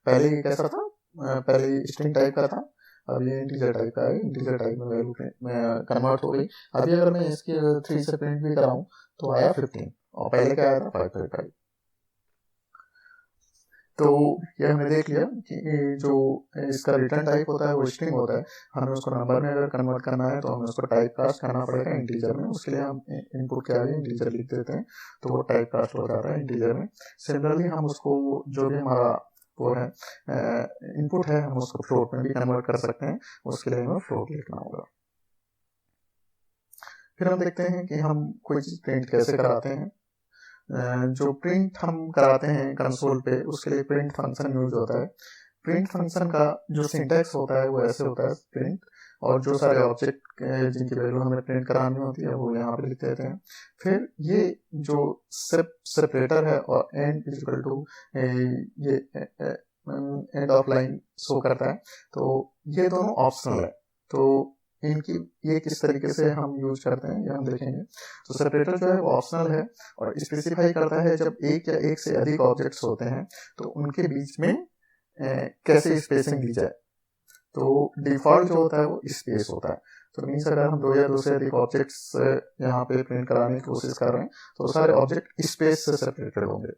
पहले ये कैसा था, पहले स्ट्रिंग टाइप का था, अब ये इंटीजर टाइप का है। इंटीजर टाइप में वैल्यू कन्वर्ट हो गई। अभी अगर मैं इसके 3 से प्रिंट भी कराऊं तो आया 15 और पहले क्या आया था 555। तो ये हमने देख लिया कि जो इसका रिटर्न टाइप होता है वो स्ट्रिंग होता है। हमें उसको नंबर में अगर कन्वर्ट करना है तो हमें उसको टाइप कास्ट करना पड़ेगा इंटीजर में। उसके लिए हम इनपुट के आगे इंटीजर लिख देते हैं तो वो टाइप कास्ट हो जाता है इंटीजर में। सिमिलरली हम उसको जो भी हमारा वो है इनपुट है हम उसको फ्लोट में भी कन्वर्ट कर सकते हैं। उसके लिए हमें फ्लोट लिखना होगा। फिर हम देखते हैं कि हम कोई चीज प्रिंट कैसे कराते हैं। जो प्रिंट हम कराते हैं कंसोल पे, उसके लिए प्रिंट फंक्शन यूज होता है। प्रिंट फंक्शन का जो सिंटैक्स होता है वो ऐसे होता है, प्रिंट, और जो सारे ऑब्जेक्ट जिनकी वैल्यू हमें प्रिंट करानी होती है वो यहाँ पे लिख देते हैं। फिर ये जो सेपरेटर है और एंड इक्वल टू ये एंड ऑफ लाइन शो करता है, तो ये दोनों ऑप्शनल है। तो इनकी ये किस तरीके से हम यूज करते हैं ये हम देखेंगे। तो सेपरेटर जो है वो ऑप्शनल है और स्पेसिफाई करता है जब एक या एक से अधिक ऑब्जेक्ट्स होते हैं तो उनके बीच में कैसे स्पेसिंग दी जाए। तो डिफॉल्ट जो होता है वो स्पेस होता है। तो मीन्स अगर हम दो या दो से अधिक ऑब्जेक्ट्स यहाँ पे प्रिंट कराने की कोशिश कर रहे हैं तो सारे ऑब्जेक्ट स्पेस से सेपरेटेड होंगे।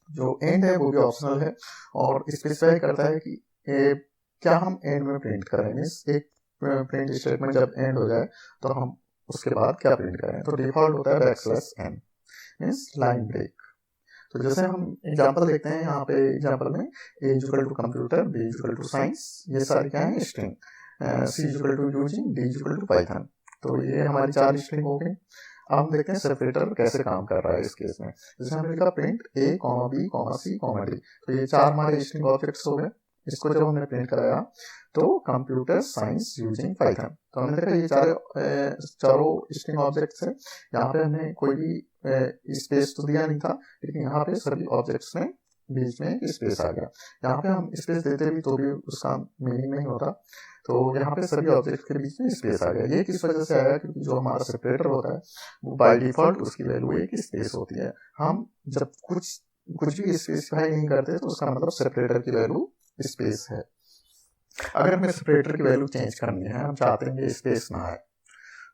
जो एंड है वो भी ऑप्शनल है और स्पेसिफाई करता है कि क्या हम एंड में प्रिंट करें। मीन्स एक प्रिंट स्टेटमेंट जब एंड हो जाए तो हम उसके बाद क्या प्रिंट करें। तो डिफॉल्ट होता है \n मीन्स लाइन ब्रेक। तो जैसे हम एग्जांपल देखते हैं यहाँ पे, एग्जांपल में A equal to computer, B equal to science, ये सारे क्या है string, C equal to using, D equal to Python. तो ये हमारी 4 स्ट्रिंग हो गई। अब हम देखते हैं सेपरेटर कैसे काम कर रहा है इस केस में। जैसे हमने लिखा print A, B, C, D, तो ये 4 हमारे स्ट्रिंग ऑब्जेक्ट्स हो गए। इसको जब हमने प्रिंट कराया तो कंप्यूटर साइंस यूजिंग पाइथन, तो हमने देखा ये चारों स्ट्रिंग ऑब्जेक्ट्स है। यहाँ पे हमने कोई भी स्पेस तो दिया नहीं था, लेकिन यहाँ पे सभी ऑब्जेक्ट्स में बीच में स्पेस आ गया। यहाँ पे हम स्पेस देते भी तो भी उसका मीनिंग नहीं होता, तो यहाँ पे सभी ऑब्जेक्ट के बीच में स्पेस आ गया। ये किस वजह से आया, क्योंकि जो हमारा सेपरेटर होता है वो बाय डिफॉल्ट उसकी वैल्यू एक स्पेस होती है। हम जब कुछ भी स्पेसिफाई नहीं करते तो उसका मतलब सेपरेटर की वैल्यू स्पेस है। अगर हमें सेपरेटर की वैल्यू चेंज करनी है, हम चाहते हैं कि स्पेस ना आए,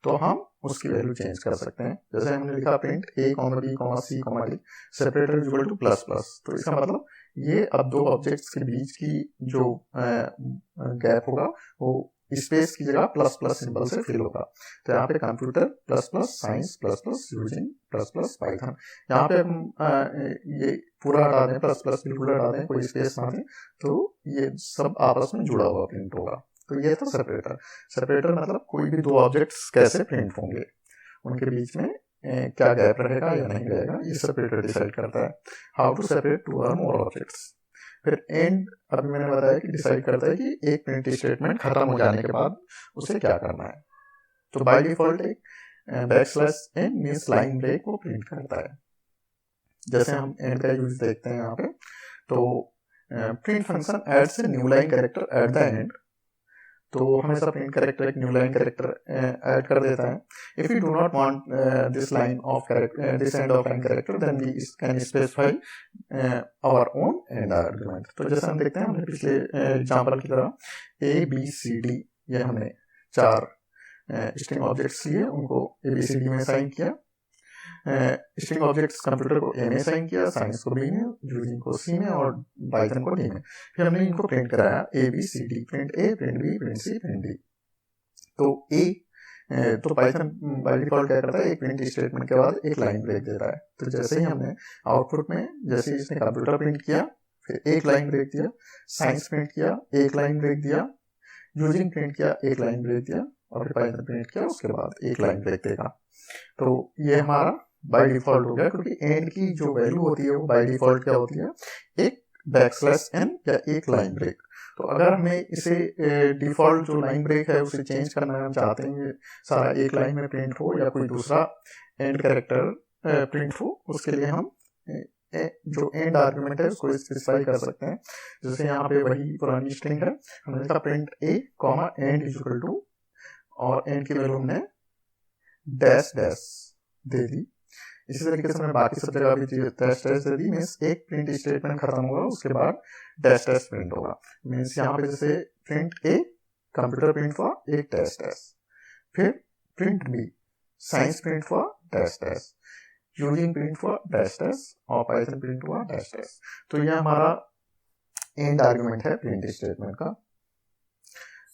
तो हम उसकी वैल्यू चेंज कर सकते हैं। जैसे हमने लिखा print A, B, C, D, separator equal to plus plus, तो इसका मतलब ये अब दो ऑब्जेक्ट्स के बीच की जो गैप होगा वो स्पेस की जगह प्लस प्लस सिंबल से फिल होगा। तो यहाँ पे computer plus plus science plus plus using plus plus Python, यहाँ पे हम ये पूरा हटा दें, प्लस प्लस बिल्कुल हटा दें, कोई स्पेस ना दें, तो ये सब आपस में जुड़ा हुआ प्रिंट होगा। तो ये था सेपरेटर। सेपरेटर मतलब कोई भी दो ऑब्जेक्ट्स कैसे प्रिंट होंगे, उनके बीच में क्या गैप रहेगा या नहीं रहेगा, ये सेपरेटर डिसाइड करता है। हाउ टू सेपरेट टू और मोर ऑब्जेक्ट्स। फिर एंड, अभी मैंने बताया कि डिसाइड करता है कि एक प्रिंट स्टेटमेंट खत्म हो जाने के बाद उसे क्या करना है। तो बाय डिफॉल्ट एक \n मींस लाइन ब्रेक को प्रिंट करता है। जैसे हम एंड का यूज देखते हैं यहाँ पे, तो print function adds a new line character at the end, तो हमेशा प्रिंट कैरेक्टर एक न्यू लाइन कैरेक्टर ऐड कर देता है। If you do not want this line of character, this end of line character, then we can specify our own end argument. तो जैसे हम देखते हैं, हमने पिछले एग्जांपल की तरह ABCD, ये हमने 4 स्ट्रिंग ऑब्जेक्ट्स लिए, उनको ABCD में असाइन किया। स्ट्रिंग ऑब्जेक्ट्स कंप्यूटर को A में असाइन किया, साइंस को B में, यूजिंग को C में और पाइथन को D में। फिर हमने इनको प्रिंट कराया ABCD, print A, print B, print C, print D। तो A तो पाइथन बाय डिफॉल्ट क्या करता है, एक प्रिंट स्टेटमेंट के बाद एक लाइन ब्रेक देता है। तो जैसे ही हमने आउटपुट में, जैसे ही इसने कंप्यूटर प्रिंट किया, फिर एक लाइन ब्रेक दिया, साइंस प्रिंट किया, एक लाइन ब्रेक दिया, यूजिंग प्रिंट किया, एक लाइन ब्रेक दिया, और फिर पाइथन प्रिंट किया, उसके बाद एक लाइन ब्रेक देगा। तो ये हमारा बाय डिफॉल्ट हो गया, क्योंकि एंड की जो वैल्यू होती है वो बाय डिफॉल्ट क्या होती है, एक \n या एक लाइन ब्रेक। तो अगर हमें इसे डिफॉल्ट जो लाइन ब्रेक है उसे चेंज करना है, हम चाहते हैं सारा एक लाइन में प्रिंट हो या कोई दूसरा एंड कैरेक्टर प्रिंट हो, उसके लिए हम जो एंड आर्गुमेंट है उसको स्पेसिफाई कर सकते हैं। जैसे यहाँ पे वही पुरानी स्ट्रिंग है, हमने लिखा print A, end equal to, और एंड की वैल्यू हमने डैश डैश दे दी। इसी तरीके से हमने बाकी सब जगह भी डैश डैश दे दी। मीन्स एक प्रिंट स्टेटमेंट खत्म होगा, उसके बाद डैश डैश प्रिंट होगा। मीन्स यहाँ पे जैसे प्रिंट A, कंप्यूटर प्रिंट हुआ एक डैश डैश, फिर प्रिंट B, साइंस प्रिंट हुआ डैश डैश, यूजिंग प्रिंट हुआ डैश डैश, और पाइथन प्रिंट हुआ डैश डैश। तो यह हमारा एंड आर्गुमेंट है प्रिंट स्टेटमेंट का।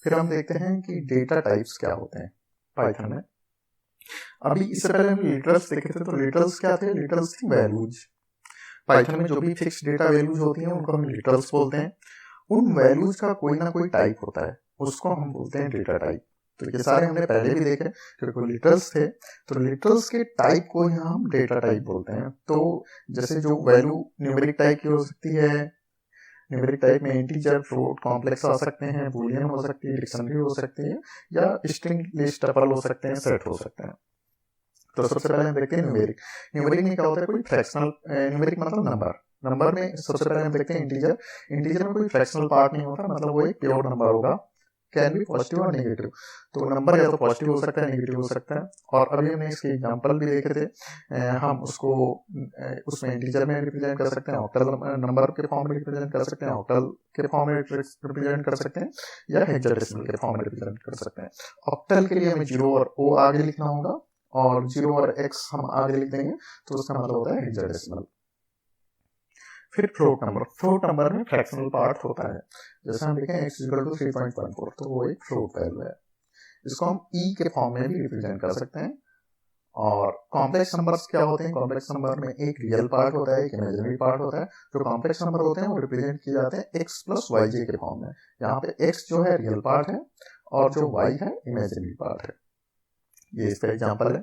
फिर हम देखते हैं कि डेटा टाइप्स क्या होते हैं पाइथन में। अभी इससे पहले हम लिटरल्स देखे थे, तो लिटरल्स क्या थे, लिटरल्स थी वैल्यूज। पाइथन में जो भी फिक्स डेटा वैल्यूज होती हैं उनको हम लिटरल्स बोलते हैं। उन वैल्यूज का कोई ना कोई टाइप होता है, उसको हम बोलते हैं डेटा टाइप। तो ये सारे हमने पहले भी देखे, क्योंकि लिटरल्स थे। तो लिटरल्स के टाइप को यहाँ हम डेटा टाइप बोलते हैं। तो जैसे जो वैल्यू न्यूमेरिक टाइप की हो सकती है, न्यूमेरिक टाइप में इंटीजर, फ्लोट, कॉम्प्लेक्स आ सकते हैं, बूलियन हो सकती है, डिक्शनरी हो सकती है, या स्ट्रिंग, लिस्ट, टपल हो सकते हैं, सेट हो सकते हैं। तो सबसे पहले हम देखते हैं न्यूमेरिक। न्यूमेरिक में क्या होता है, कोई फ्रैक्शनल, न्यूमेरिक मतलब नंबर। नंबर में सबसे पहले हम देखते हैं इंटीजर। इंटीजर में कोई फ्रैक्शनल पार्ट नहीं होता, मतलब वो एक प्योर नंबर होगा, कैन बी पॉजिटिव और नेगेटिव। तो नंबर या तो पॉजिटिव हो सकता है, नेगेटिव हो सकता है। और अभी हमने इसके एग्जांपल भी देखे थे। हम उसको उसमें इंटीजर में रिप्रेजेंट कर सकते हैं, ऑक्टल नंबर के फॉर्म में रिप्रेजेंट कर सकते हैं, ऑक्टल के फॉर्म में रिप्रेजेंट कर सकते हैं, या हेक्साडेसिमल के फॉर्म में रिप्रेजेंट कर सकते हैं। ऑक्टल के लिए हमें 0 और O आगे लिखना होगा, और 0 और X हम आगे लिख देंगे, तो उसका मतलब होता है हेक्साडेसिमल। फिर फ्लोट नंबर। फ्लोट नंबर में फ्रैक्शनल पार्ट होता है, जैसे हम लिखें x = 3.14, तो वो एक फ्लोट वैल्यू है। इसको हम e के फॉर्म में भी रिप्रेजेंट कर सकते हैं। और कॉम्प्लेक्स नंबर्स क्या होते हैं, कॉम्प्लेक्स नंबर में एक रियल पार्ट होता है, एक इमेजिनरी पार्ट होता है। जो कॉम्प्लेक्स नंबर होते हैं वो रिप्रेजेंट किए जाते हैं x + yj के फॉर्म में। यहाँ पे x जो है रियल पार्ट है, और जो y है इमेजिनरी पार्ट है। ये इसका एग्जाम्पल है।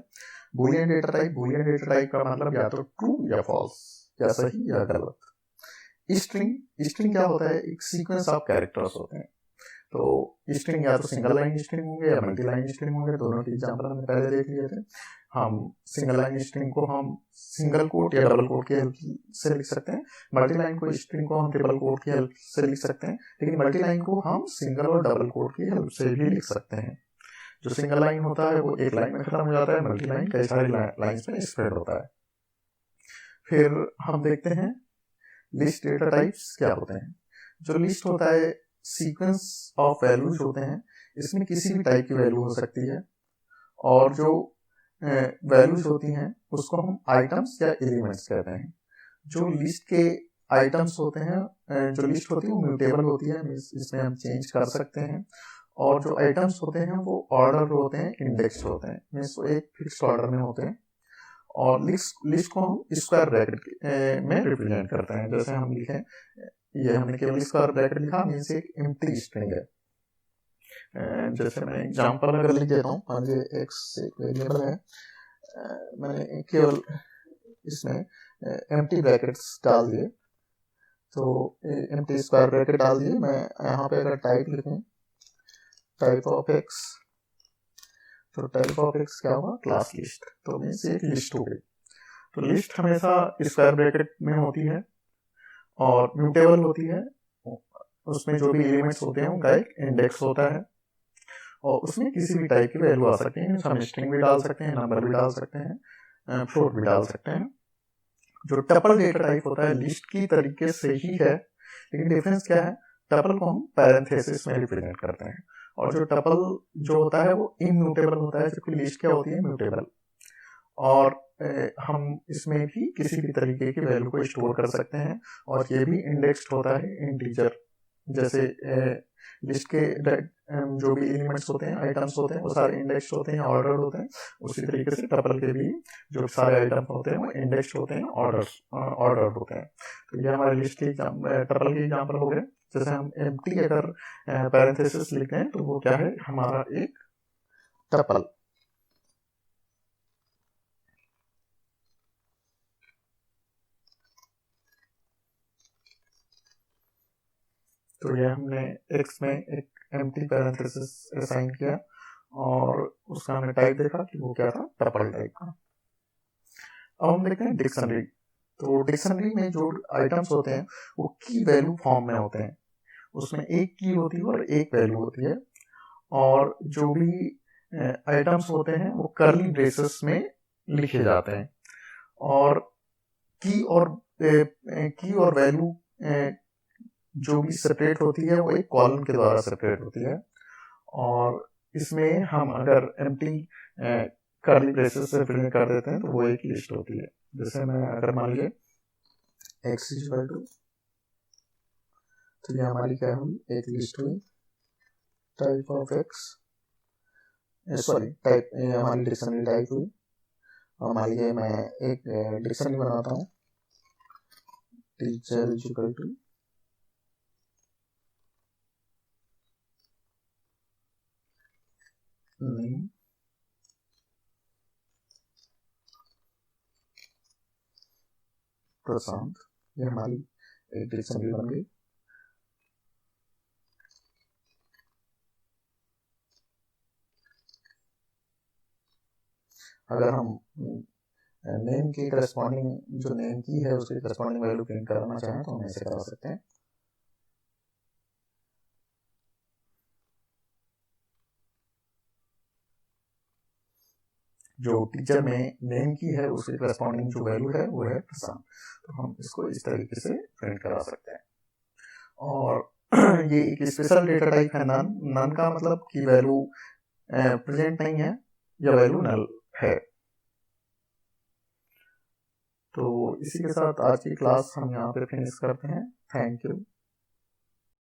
Boolean data type. Boolean data type का मतलब या तो ट्रू या फॉल्स, या सही या गलत। स्ट्रिंग। स्ट्रिंग क्या होता है, एक सीक्वेंस ऑफ कैरेक्टर्स होते हैं। तो स्ट्रिंग या तो सिंगल लाइन स्ट्रिंग होंगे या मल्टी लाइन स्ट्रिंग होंगे। दोनों के एग्जांपल हमने पहले देख लिए थे। हम सिंगल लाइन स्ट्रिंग को हम सिंगल कोट या डबल कोट की हेल्प से लिख सकते हैं। मल्टी लाइन को स्ट्रिंग को हम ट्रिपल कोट की हेल्प से लिख सकते हैं, लेकिन मल्टी लाइन को हम सिंगल और डबल कोट की हेल्प से भी लिख सकते हैं। जो सिंगल लाइन होता है वो एक लाइन में खत्म हो जाता है, मल्टी लाइन कई सारी लाइंस में स्प्रेड होता है। फिर हम देखते हैं लिस्ट डेटा टाइप्स क्या होते हैं। जो लिस्ट होता है सीक्वेंस ऑफ वैल्यूज होते हैं, इसमें किसी भी टाइप की वैल्यू हो सकती है। और जो वैल्यूज होती हैं उसको हम आइटम्स या एलिमेंट्स कहते हैं। जो लिस्ट के आइटम्स होते हैं, जो लिस्ट होती है वो म्यूटेबल होती है, इसमें हम चेंज कर सकते हैं। और जो आइटम्स होते हैं वो ऑर्डर होते हैं, इंडेक्स होते हैं, मीन्स वो एक फिक्स्ड ऑर्डर में होते हैं। और लिस्ट को हम स्क्वायर ब्रैकेट में रिप्रेजेंट करते हैं। जैसे हम लिखें, ये हमने केवल स्क्वायर ब्रैकेट लिखा, मीन्स एक एम्प्टी स्ट्रिंग है। जैसे मैं एग्जांपल अगर लिख देता हूँ, मान लीजिए x एक वेरिएबल है, मैंने केवल इसमें एम्प्टी ब्रैकेट्स डाल दिए, तो एम्प्टी स्क्वायर ब्रैकेट डाल दिए। मैं यहाँ पे अगर टाइप लिखें, टाइप ऑफ x, तो टाइप ऑफ x क्या हुआ, क्लास लिस्ट। तो मीन्स एक लिस्ट हो गई। तो लिस्ट हमेशा स्क्वायर ब्रैकेट में होती है और म्यूटेबल होती है। उसमें जो भी एलिमेंट्स होते हैं उनका एक इंडेक्स होता है, और उसमें किसी भी टाइप की वैल्यू आ सकती है। हम स्ट्रिंग भी डाल सकते हैं, नंबर भी डाल सकते हैं, फ्लोट भी डाल सकते हैं। जो टपल डेटा टाइप होता है लिस्ट की तरीके से ही है, लेकिन डिफरेंस क्या है, टपल को हम पैरेंथेसिस में रिप्रेजेंट करते हैं, और जो टपल जो होता है वो इम्यूटेबल होता है, जबकि लिस्ट क्या होती है, म्यूटेबल। और हम इसमें भी किसी भी तरीके की वैल्यू को स्टोर कर सकते हैं, और ये भी इंडेक्स्ड होता है इंटीजर। जैसे लिस्ट के जो भी एलिमेंट्स होते हैं, आइटम्स होते हैं, वो सारे इंडेक्स्ड होते हैं, ऑर्डर्ड होते हैं। उसी तरीके से टपल के भी जो सारे आइटम होते हैं वो इंडेक्स्ड होते हैं, ऑर्डर्ड होते हैं। तो ये हमारे लिस्ट के टपल के एग्जांपल हो गए। जैसे हम एम्प्टी अगर पैरेंथेसिस लिखते हैं तो वो क्या है, हमारा एक टपल। तो ये हमने x में एक एम्प्टी पैरेंथेसिस असाइन किया, और उसका हमने टाइप देखा कि वो क्या था, टपल टाइप का। अब हम देखते हैं डिक्शनरी। तो डिक्शनरी में जो आइटम्स होते हैं वो की वैल्यू फॉर्म में होते हैं। उसमें एक की होती है और एक वैल्यू होती है। और जो भी आइटम्स होते हैं वो कर्ली ब्रेसेस में लिखे जाते हैं। और की और वैल्यू जो भी सेपरेट होती है वो एक कॉलम के द्वारा सेपरेट होती है। और इसमें हम अगर एम्प्टी कर्ली ब्रेसेस से रिप्रेजेंट कर देते हैं तो वो एक लिस्ट होती है। जैसे मैं अगर मान लीजिए x = तो ये हमारी क्या हुई, एक लिस्ट हुई। Type of x, sorry type, हमारी डिक्शनरी टाइप हुई। और मान लीजिए मैं एक डिक्शनरी बनाता हूँ, टीचर = नेम प्रशांत, ये हमारी एक डिक्शनरी बन गई। अगर हम नेम के करस्पॉन्डिंग जो नेम की है उसके करस्पॉन्डिंग वैल्यू प्रिंट कराना चाहें तो हम ऐसे करा सकते हैं। जो टीचर में नेम की है उसके करस्पॉन्डिंग जो वैल्यू है वो है प्रशांत, तो हम इसको इस तरीके से प्रिंट करा सकते हैं। और ये एक स्पेशल डेटा टाइप है नन। नन का मतलब कि वैल्यू प्रेजेंट नहीं है या वैल्यू नल है। तो इसी के साथ आज की क्लास हम यहाँ पे फिनिश करते हैं। Thank you.